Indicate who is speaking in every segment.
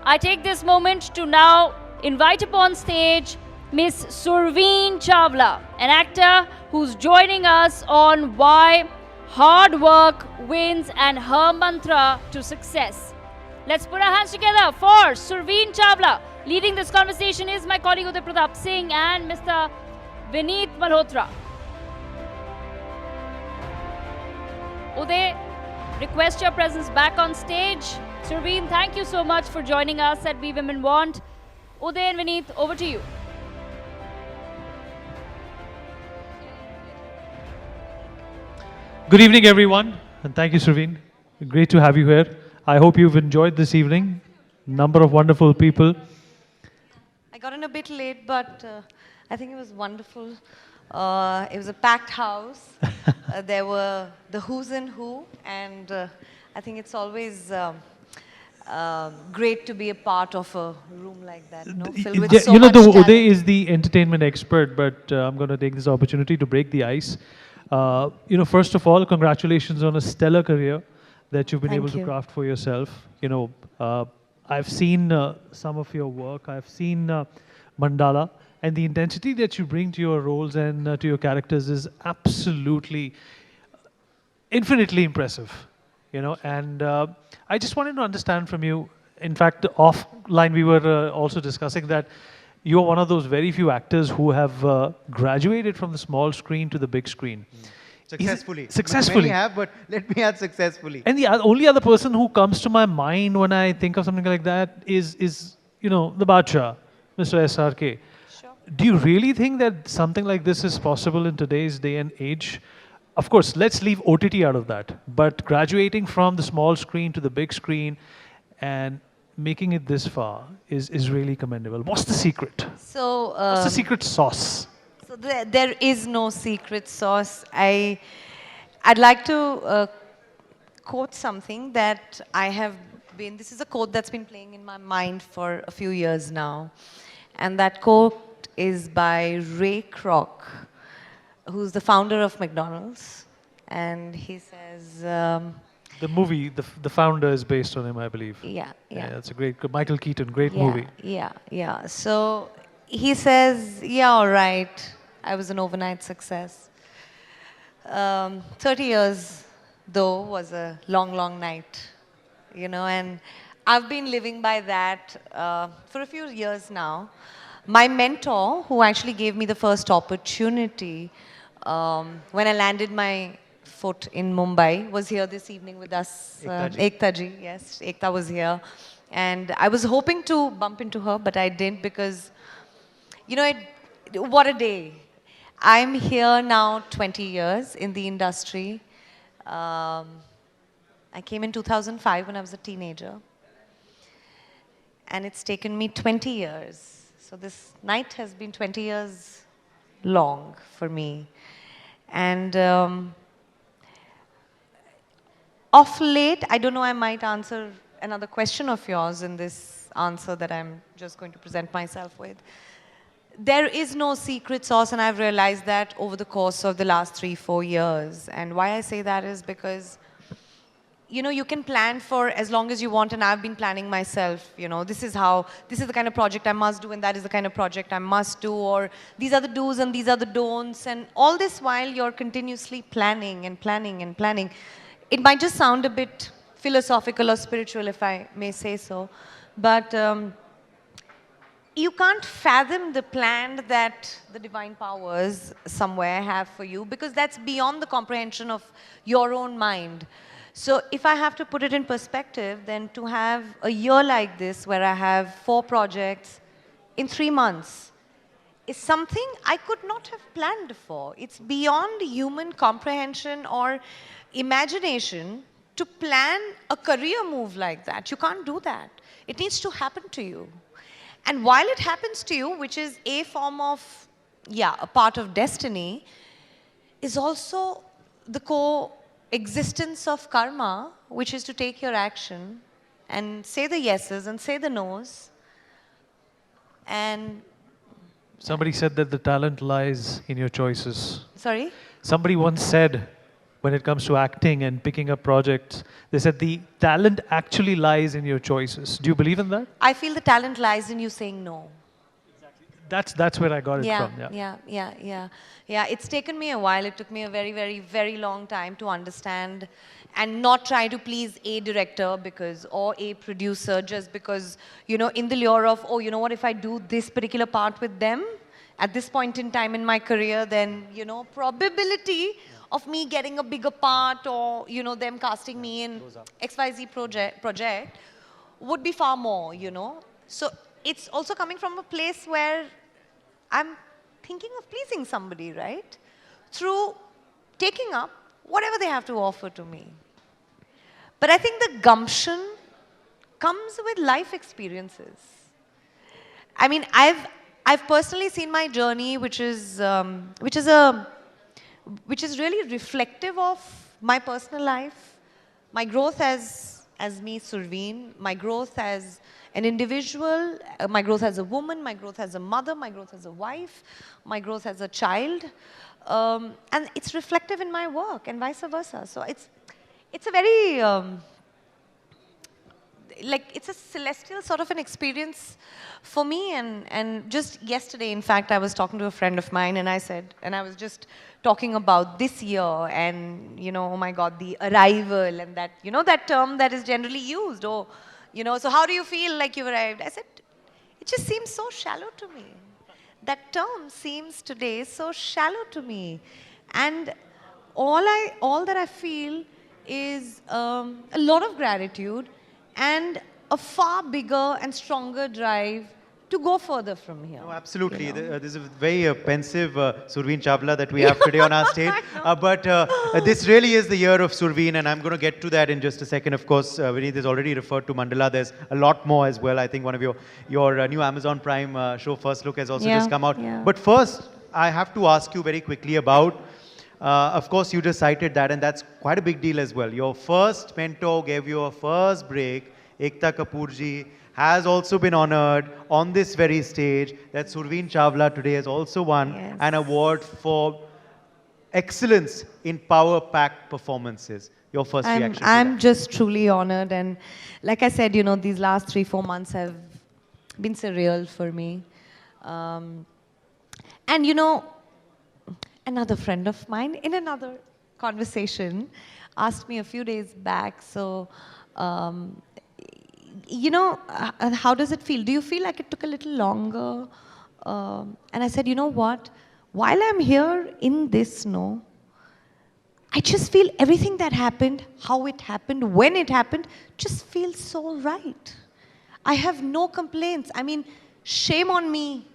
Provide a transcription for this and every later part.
Speaker 1: I take this moment to now invite upon stage Miss Surveen Chawla, an actor who's joining us on why hard work wins and her mantra to success. Let's put our hands together for Surveen Chawla. Leading this conversation is my colleague Uday Pratap Singh and Mr. Vineet Malhotra. Uday, request your presence back on stage. Surveen, thank you so much for joining us at We Women Want. Uday and Vineet, over to you.
Speaker 2: Good evening, everyone, and thank you, Surveen. Great to have you here. I hope you've enjoyed this evening. Number of wonderful people.
Speaker 3: I got in a bit late, but I think it was wonderful. It was a packed house. There were the who's and who, and I think it's always great to be a part of a room like that, filled with so much talent.
Speaker 2: Uday is the entertainment expert, but I'm going to take this opportunity to break the ice. First of all, congratulations on a stellar career that you've been able to craft for yourself. I've seen some of your work. I've seen Mandala, and the intensity that you bring to your roles and to your characters is absolutely infinitely impressive. And I just wanted to understand from you. In fact, offline we were also discussing that you're one of those very few actors who have graduated from the small screen to the big screen.
Speaker 4: Successfully.
Speaker 2: Successfully.
Speaker 4: Many have, but let me add successfully.
Speaker 2: And the only other person who comes to my mind when I think of something like that is the Badshah, Mr. SRK.
Speaker 3: Sure.
Speaker 2: Do you really think that something like this is possible in today's day and age? Of course, let's leave OTT out of that. But graduating from the small screen to the big screen and making it this far is really commendable. What's the secret?
Speaker 3: So,
Speaker 2: What's the secret sauce?
Speaker 3: So there is no secret sauce. I'd like to quote something that this is a quote that's been playing in my mind for a few years now. And that quote is by Ray Kroc, who's the founder of McDonald's. And he says...
Speaker 2: The movie, the founder is based on him, I believe.
Speaker 3: Yeah.
Speaker 2: That's a great, Michael Keaton, great movie.
Speaker 3: Yeah. So he says, yeah, all right, I was an overnight success. 30 years, though, was a long, long night, and I've been living by that for a few years now. My mentor, who actually gave me the first opportunity when I landed my foot in Mumbai, was here this evening with us. Ekta ji, yes, Ekta was here. And I was hoping to bump into her, but I didn't because, what a day. I'm here now 20 years in the industry. I came in 2005 when I was a teenager. And it's taken me 20 years. So this night has been 20 years long for me. And of late, I don't know, I might answer another question of yours in this answer that I'm just going to present myself with. There is no secret sauce, and I've realized that over the course of the last 3-4 years. And why I say that is because, you can plan for as long as you want, and I've been planning myself, this is the kind of project I must do, and that is the kind of project I must do, or these are the do's and these are the don'ts, and all this while you're continuously planning and planning and planning. It might just sound a bit philosophical or spiritual, if I may say so, but you can't fathom the plan that the divine powers somewhere have for you, because that's beyond the comprehension of your own mind. So if I have to put it in perspective, then to have a year like this where I have 4 projects in 3 months is something I could not have planned for. It's beyond human comprehension or imagination to plan a career move like that. You can't do that. It needs to happen to you. And while it happens to you, which is a form of, a part of destiny, is also the coexistence of karma, which is to take your action and say the yeses and say the nos. And
Speaker 2: somebody said that the talent lies in your choices.
Speaker 3: sorry?
Speaker 2: Somebody once said, when it comes to acting and picking up projects. They said the talent actually lies in your choices. Do you believe in that?
Speaker 3: I feel the talent lies in you saying no.
Speaker 2: That's where I got it from.
Speaker 3: Yeah. It's taken me a while. It took me a very, very, very long time to understand and not try to please a director or a producer just because, in the lure of, if I do this particular part with them at this point in time in my career, then, probability of me getting a bigger part or, them casting me in XYZ project would be far more, So it's also coming from a place where I'm thinking of pleasing somebody, right? Through taking up whatever they have to offer to me. But I think the gumption comes with life experiences. I mean, I've personally seen my journey, which is really reflective of my personal life, my growth as me, Surveen, my growth as an individual, my growth as a woman, my growth as a mother, my growth as a wife, my growth as a child, and it's reflective in my work and vice versa. So it's a very it's a celestial sort of an experience for me. And just yesterday, in fact, I was talking to a friend of mine, and I was just talking about this year, and oh my God, the arrival, and that that term that is generally used. So how do you feel like you've arrived? I said, it just seems so shallow to me. That term seems today so shallow to me, and all that I feel is a lot of gratitude and a far bigger and stronger drive to go further from here.
Speaker 4: No, absolutely. This is a very pensive Surveen Chawla that we have today on our stage. But this really is the year of Surveen, and I'm going to get to that in just a second. Of course, Vineet has already referred to Mandala. There's a lot more as well. I think one of your new Amazon Prime show, First Look, has also just come out.
Speaker 3: Yeah.
Speaker 4: But first, I have to ask you very quickly about, of course, you just cited that, and that's quite a big deal as well. Your first mentor gave you a first break, Ekta Kapoor ji, has also been honored on this very stage. That Surveen Chawla today has also won an award for excellence in power-packed performances. Your first reaction to
Speaker 3: I'm
Speaker 4: that?
Speaker 3: just truly honored, and like I said, these last 3-4 months have been surreal for me. And another friend of mine in another conversation asked me a few days back, so how does it feel? Do you feel like it took a little longer? And I said, you know what? While I'm here in this, I just feel everything that happened, how it happened, when it happened, just feels so right. I have no complaints. I mean, shame on me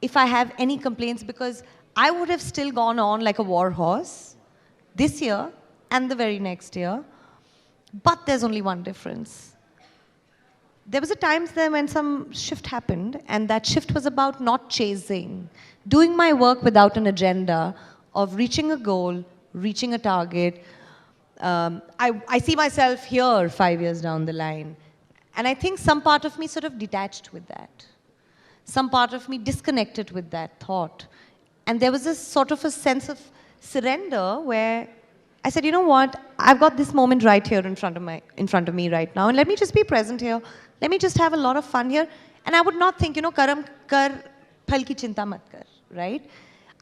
Speaker 3: if I have any complaints, because I would have still gone on like a war horse this year and the very next year. But there's only one difference. There was a time there when some shift happened, and that shift was about not chasing, doing my work without an agenda of reaching a goal, reaching a target. I see myself here 5 years down the line, and I think some part of me sort of detached with that. Some part of me disconnected with that thought. And there was a sort of a sense of surrender where I said, you know what, I've got this moment right here in front of me right now, and let me just be present here. Let me just have a lot of fun here. And I would not think, karam kar, phal ki chinta mat kar, right?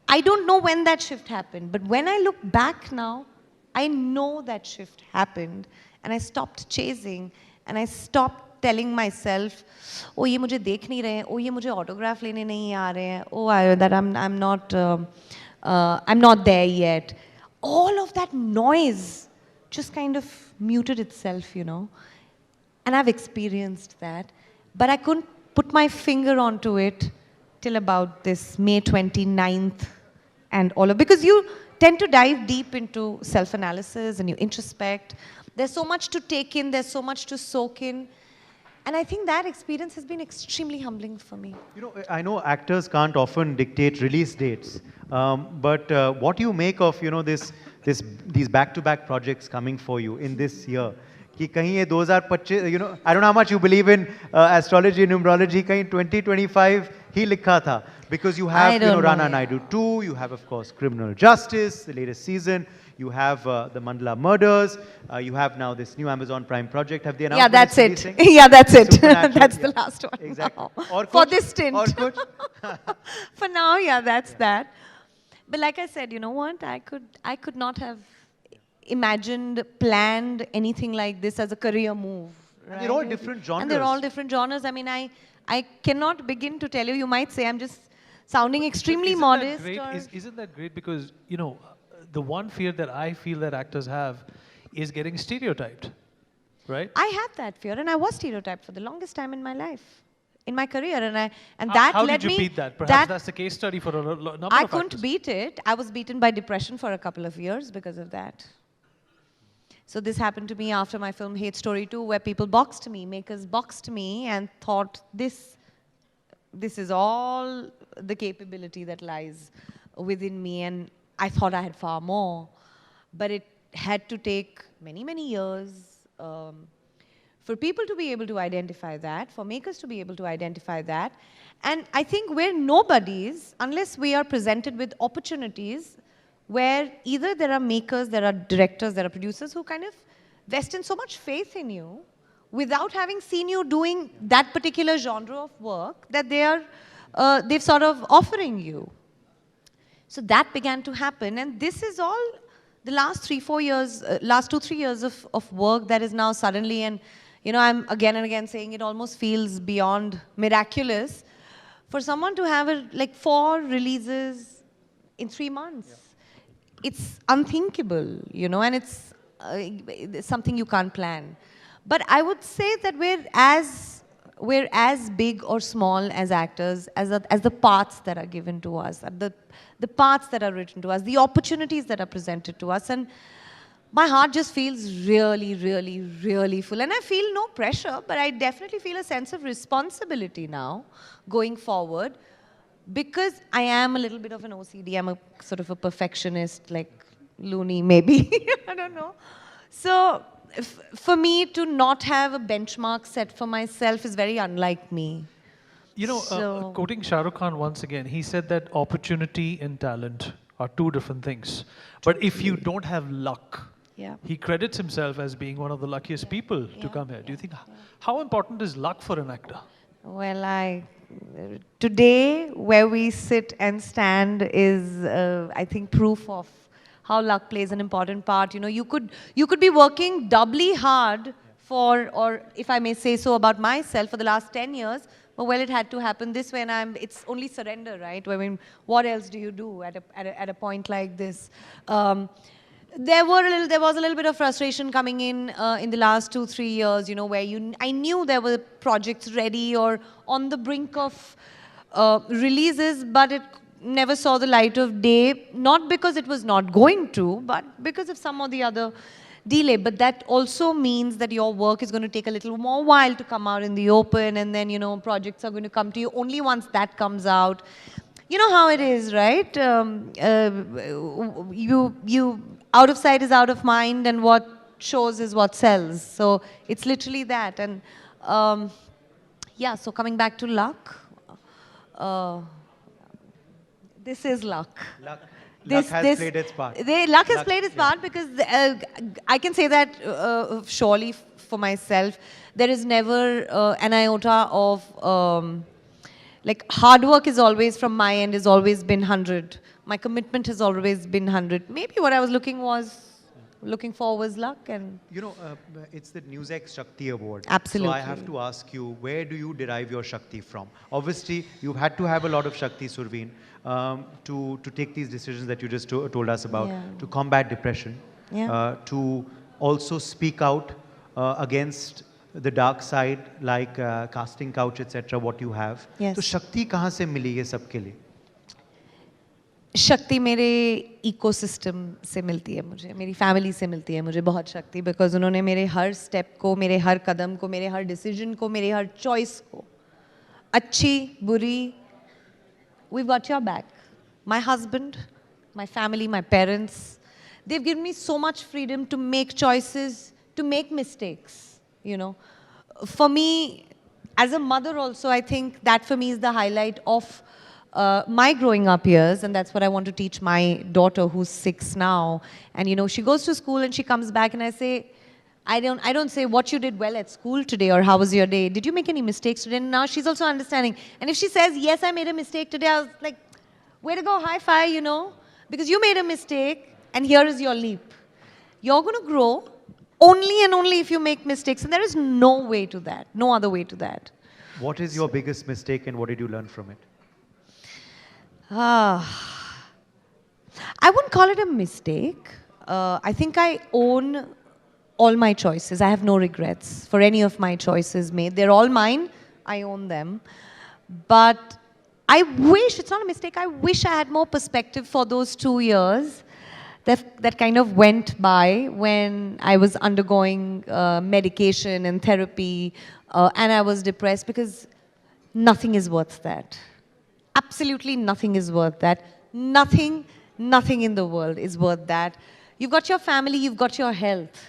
Speaker 3: I don't know when that shift happened, but when I look back now, I know that shift happened, and I stopped chasing, and I stopped telling myself, oh, ye mujhe dekh nahi rahe hain, oh, ye mujhe autograph lene nahi aa rahe hain, oh, I'm not there yet. All of that noise just kind of muted itself, And I've experienced that. But I couldn't put my finger onto it till about this May 29th and all of, because you tend to dive deep into self-analysis and you introspect. There's so much to take in, there's so much to soak in. And I think that experience has been extremely humbling for me.
Speaker 4: I know actors can't often dictate release dates, but what do you make of, these back-to-back projects coming for you in this year? कि कहीं ये 2025, I don't know how much you believe in astrology, numerology, कहीं 2025 ही लिखा था, because you have, Rana Naidu 2, you have, of course, Criminal Justice, the latest season, You have the Mandala Murders. You have now this new Amazon Prime project. Have they announced?
Speaker 3: Yeah, that's it. Yeah, that's it. That's the last one.
Speaker 4: Exactly.
Speaker 3: For this stint.
Speaker 4: Or kuch.
Speaker 3: For now, yeah, that's that. But like I said, you know what? I could not have imagined, planned anything like this as a career move. Right?
Speaker 4: And they're all different genres.
Speaker 3: And they're all different genres. I mean, I cannot begin to tell you. You might say I'm just sounding extremely modest.
Speaker 2: Isn't that great? Because, you know, the one fear that I feel that actors have is getting stereotyped, right?
Speaker 3: I had that fear, and I was stereotyped for the longest time in my life, in my career, and
Speaker 2: How did you beat that? Perhaps that's the case study for a number of actors.
Speaker 3: I couldn't beat it. I was beaten by depression for a couple of years because of that. So this happened to me after my film Hate Story 2, where people boxed me, makers boxed me, and thought this is all the capability that lies within me, and I thought I had far more. But it had to take many, many years for people to be able to identify that, for makers to be able to identify that. And I think we're nobodies unless we are presented with opportunities where either there are makers, there are directors, there are producers who kind of vest in so much faith in you without having seen you doing that particular genre of work that they've sort of offering you. So that began to happen, and this is all the last 3-4 years, last 2-3 years of work that is now suddenly, and you know, I'm again and again saying it almost feels beyond miraculous for someone to have like 4 releases in 3 months. Yeah. It's unthinkable, you know, and it's something you can't plan. But I would say that we're as big or small as actors as the parts that are given to us, the parts that are written to us, the opportunities that are presented to us. And my heart just feels really, really, really full. And I feel no pressure, but I definitely feel a sense of responsibility now going forward, because I am a little bit of an OCD. I'm a sort of a perfectionist, like loony maybe. I don't know. So for me to not have a benchmark set for myself is very unlike me.
Speaker 2: You know, quoting Shah Rukh Khan once again, he said that opportunity and talent are 2 different things. But if you don't have luck, he credits himself as being one of the luckiest people to come here. Do you think, how important is luck for an actor?
Speaker 3: Well, today where we sit and stand is, I think, proof of how luck plays an important part. You know, you could be working doubly hard for, or if I may say so about myself, for the last 10 years, but well, it had to happen this way, and it's only surrender, right? I mean, what else do you do at a point like this? There was a little bit of frustration coming in the last 2-3 years, you know, where I knew there were projects ready or on the brink of releases, but it never saw the light of day, not because it was not going to, but because of some or the other delay. But that also means that your work is going to take a little more while to come out in the open, and then, you know, projects are going to come to you only once that comes out. You know how it is, right? You out of sight is out of mind, and what shows is what sells. So it's literally that. And yeah, so coming back to luck, this is luck.
Speaker 4: Luck has played its part.
Speaker 3: Luck has played its part, because I can say that surely for myself, there is never an iota of like hard work is always, from my end, has always been 100. My commitment has always been 100. Maybe what I was looking for was luck. And
Speaker 4: you know, it's the Newsx Shakti Award.
Speaker 3: Absolutely.
Speaker 4: So I have to ask you, where do you derive your Shakti from? Obviously, you've had to have a lot of Shakti, Surveen, to take these decisions that you just told us about, to combat depression, to also speak out against the dark side, like casting couch, etc. What you have.
Speaker 3: Yes.
Speaker 4: So Shakti कहाँ से मिली ये सबके लिए?
Speaker 3: शक्ति मेरे ecosystem से मिलती है मुझे, मेरी फैमिली से मिलती है मुझे बहुत शक्ति, बिकॉज उन्होंने मेरे हर स्टेप को, मेरे हर कदम को, मेरे हर डिसीजन को, मेरे हर चॉइस को, अच्छी बुरी, we've got your back. My husband, my family, my parents, they've given me so much freedom to make choices, to make mistakes, you know. For me, as a mother also, I think that for me is the highlight of my growing up years, and that's what I want to teach my daughter who's 6 now. And you know, she goes to school and she comes back and I say, I don't say what you did well at school today or how was your day. Did you make any mistakes today? And now she's also understanding. And if she says, yes, I made a mistake today, I was like, way to go, high five, you know, because you made a mistake and here is your leap. You're going to grow only and only if you make mistakes. And there is no way to that, no other way to that.
Speaker 4: What is your biggest mistake and what did you learn from it?
Speaker 3: I wouldn't call it a mistake. I think I own all my choices. I have no regrets for any of my choices made. They're all mine. I own them. But I wish, it's not a mistake, I wish I had more perspective for those 2 years that kind of went by when I was undergoing medication and therapy and I was depressed, because nothing is worth that. Absolutely nothing is worth that. Nothing in the world is worth that. You've got your family, you've got your health,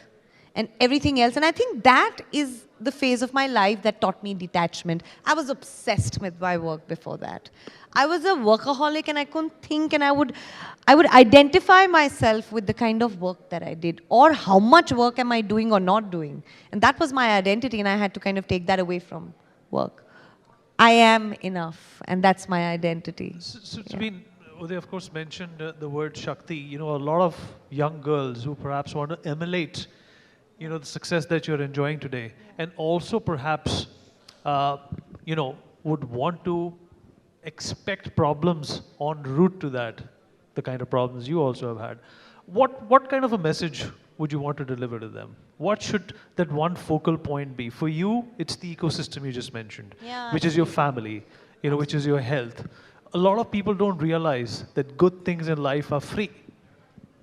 Speaker 3: and everything else. And I think that is the phase of my life that taught me detachment. I was obsessed with my work before that. I was a workaholic and I couldn't think, and I would identify myself with the kind of work that I did, or how much work am I doing or not doing. And that was my identity, and I had to kind of take that away from work. I am enough, and that's my identity.
Speaker 2: So Surveen, Uday of course mentioned the word Shakti. You know, a lot of young girls who perhaps want to emulate, you know, the success that you're enjoying today, and also perhaps, you know, would want to expect problems en route to that, the kind of problems you also have had. What kind of a message would you want to deliver to them? What should that one focal point be? For you, it's the ecosystem you just mentioned, which is your family, you know, which is your health. A lot of people don't realize that good things in life are free.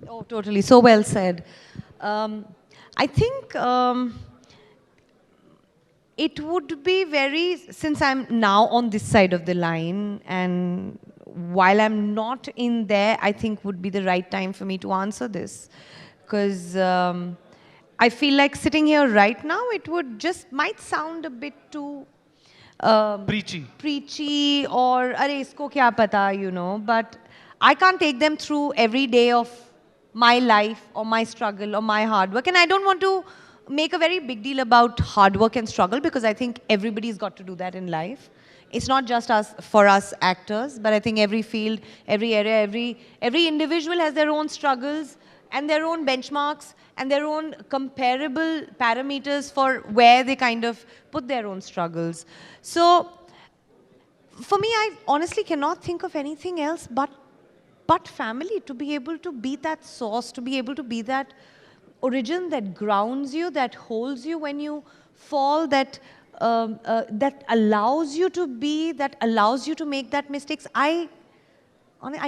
Speaker 3: Oh, totally. So well said. I think it would be very, since I'm now on this side of the line, and while I'm not in there, I think would be the right time for me to answer this. Because I feel like sitting here right now, it would just might sound a bit too preachy or arey isko kya pata, you know, but I can't take them through every day of my life or my struggle or my hard work. And I don't want to make a very big deal about hard work and struggle, because I think everybody's got to do that in life. It's not just for us actors, but I think every field, every area, every individual has their own struggles and their own benchmarks and their own comparable parameters for where they kind of put their own struggles. So for me, I honestly cannot think of anything else but family, to be able to be that source, to be able to be that origin that grounds you, that holds you when you fall, that allows you to be, that allows you to make that mistakes. I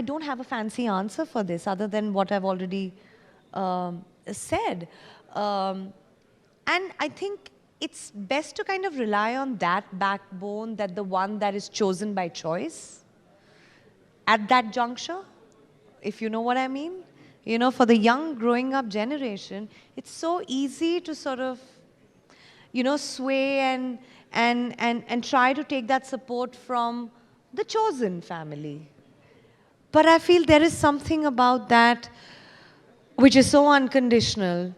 Speaker 3: don't have a fancy answer for this other than what I've already said. And I think it's best to kind of rely on that backbone, that the one that is chosen by choice at that juncture, if you know what I mean. You know, for the young growing up generation, it's so easy to sort of, you know, sway and try to take that support from the chosen family. But I feel there is something about that which is so unconditional.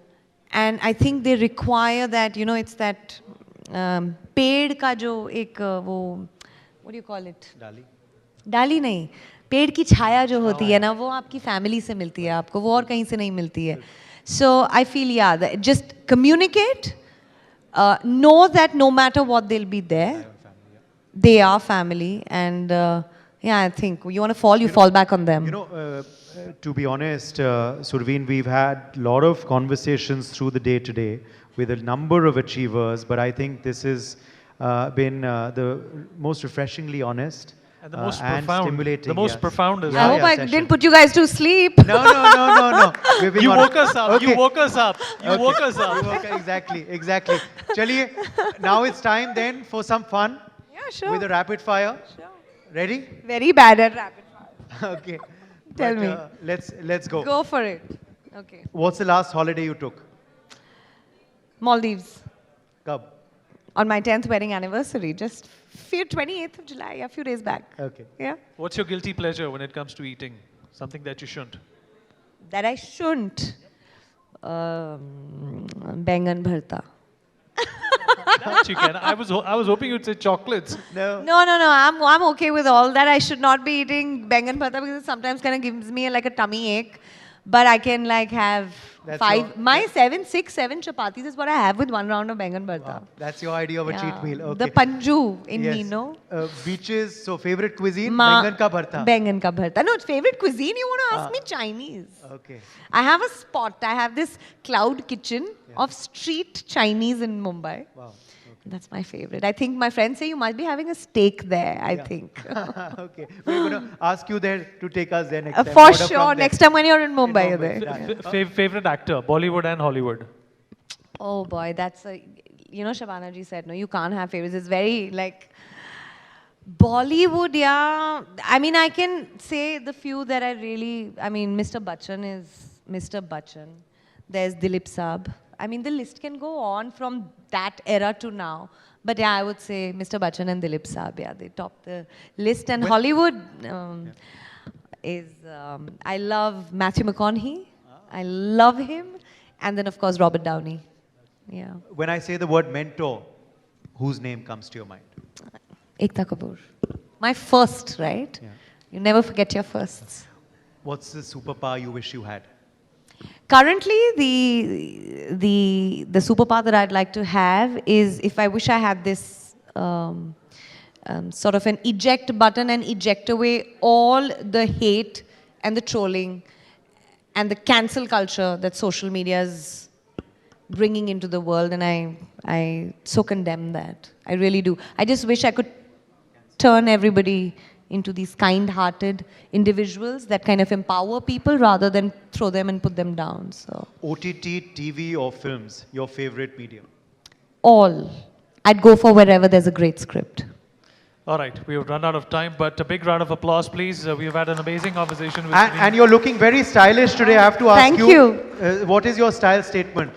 Speaker 3: And I think they require that, you know, it's that paid ka jo ek wo, what do you call it?
Speaker 4: Dali.
Speaker 3: डाली नहीं, पेड़ की छाया जो होती है ना, वो आपकी फैमिली से मिलती है आपको, वो और कहीं से नहीं मिलती है. So I feel, yeah, just communicate, know that no matter what, they'll be there. They are family, and yeah, I think you want to fall, you fall back on them.
Speaker 4: You know, to be honest, Surveen, we've had a lot of conversations through the day today with a number of achievers, but I think this has been the most refreshingly honest.
Speaker 2: And the most profound,
Speaker 4: stimulating.
Speaker 2: The most profound is.
Speaker 3: I hope I didn't put you guys to sleep.
Speaker 4: No.
Speaker 2: You woke us up.
Speaker 4: Okay.
Speaker 2: You woke us up. You woke us up.
Speaker 4: Exactly. Chaliye, now it's time then for some fun.
Speaker 3: Yeah, sure.
Speaker 4: With a rapid fire.
Speaker 3: Sure.
Speaker 4: Ready?
Speaker 3: Very bad at rapid fire.
Speaker 4: Okay.
Speaker 3: Tell me.
Speaker 4: Let's go.
Speaker 3: Go for it. Okay.
Speaker 4: What's the last holiday you took?
Speaker 3: Maldives.
Speaker 4: Kab?
Speaker 3: on my 10th wedding anniversary, just 28th of July, a few days back.
Speaker 4: Okay.
Speaker 3: Yeah.
Speaker 2: What's your guilty pleasure when it comes to eating? Something that you shouldn't?
Speaker 3: That I shouldn't. Bengan bharta.
Speaker 2: That you can. I was hoping you'd say chocolates.
Speaker 4: No.
Speaker 3: No. I'm okay with all that. I should not be eating bengan bharta because it sometimes kind of gives me like a tummy ache. But I can like have
Speaker 4: That's
Speaker 3: five.
Speaker 4: your-
Speaker 3: Six, seven chapatis is what I have with one round of bengan bharta.
Speaker 4: Wow. That's your idea of a cheat meal. Okay.
Speaker 3: The panju in
Speaker 4: Yes.
Speaker 3: me, no?
Speaker 4: Beaches, so favorite cuisine?
Speaker 3: Ma-
Speaker 4: Bengan ka bharta.
Speaker 3: Bengan ka bharta. No, favorite cuisine, you want to ask me Chinese.
Speaker 4: Okay.
Speaker 3: I have a spot. I have this cloud kitchen of street Chinese in Mumbai.
Speaker 4: Wow.
Speaker 3: That's my favorite. I think my friends say you must be having a steak there, I
Speaker 4: Yeah.
Speaker 3: think.
Speaker 4: Okay. We're going to ask you there to take us there next time.
Speaker 3: For
Speaker 4: Order from
Speaker 3: sure.
Speaker 4: there.
Speaker 3: Next time when you're in Mumbai, you're
Speaker 4: Mumbai.
Speaker 3: there.
Speaker 2: Favorite actor, Bollywood and Hollywood?
Speaker 3: Oh boy, that's a, you know, Shabana ji said, no, you can't have favorites. It's very like, Bollywood, yeah. I mean, I can say the few that I really, I mean, Mr. Bachchan is Mr. Bachchan. There's Dilip Saab. I mean, the list can go on from that era to now. But yeah, I would say Mr. Bachchan and Dilip Saab, yeah, they top the list. And Hollywood is, I love Matthew McConaughey. I love him. And then, of course, Robert Downey. Yeah.
Speaker 4: When I say the word mentor, whose name comes to your mind?
Speaker 3: Ekta Kapoor. My first, right?
Speaker 4: Yeah.
Speaker 3: You never forget your firsts.
Speaker 4: What's the superpower you wish you had?
Speaker 3: Currently, the superpower that I'd like to have is if I wish I had this sort of an eject button and eject away all the hate and the trolling and the cancel culture that social media is bringing into the world, and I so condemn that. I really do. I just wish I could turn everybody into these kind-hearted individuals that kind of empower people rather than throw them and put them down. So
Speaker 4: OTT, TV or films, your favorite medium?
Speaker 3: all. I'd go for wherever there's a great script.
Speaker 2: All right, we have run out of time, but a big round of applause, please. We've had an amazing conversation with
Speaker 4: And you're looking very stylish today. I have to ask
Speaker 3: Thank
Speaker 4: you.
Speaker 3: you.
Speaker 4: What is your style statement?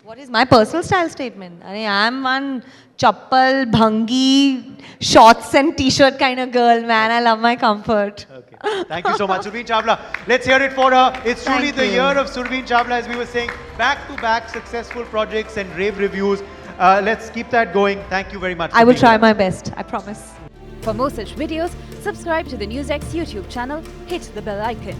Speaker 3: What is my personal style statement? I mean, I'm one chappal, bhangi, shorts and t-shirt kind of girl, man. I love my comfort.
Speaker 4: Okay. Thank you so much, Surveen Chawla. Let's hear it for her. It's truly
Speaker 3: Thank
Speaker 4: the
Speaker 3: you.
Speaker 4: year of Surveen Chawla, as we were saying. Back-to-back successful projects and rave reviews. Let's keep that going. Thank you very much.
Speaker 3: I
Speaker 4: for
Speaker 3: will
Speaker 4: being
Speaker 3: try
Speaker 4: here.
Speaker 3: my best. I promise.
Speaker 1: For more such videos, subscribe to the Newsx YouTube channel, hit the bell icon.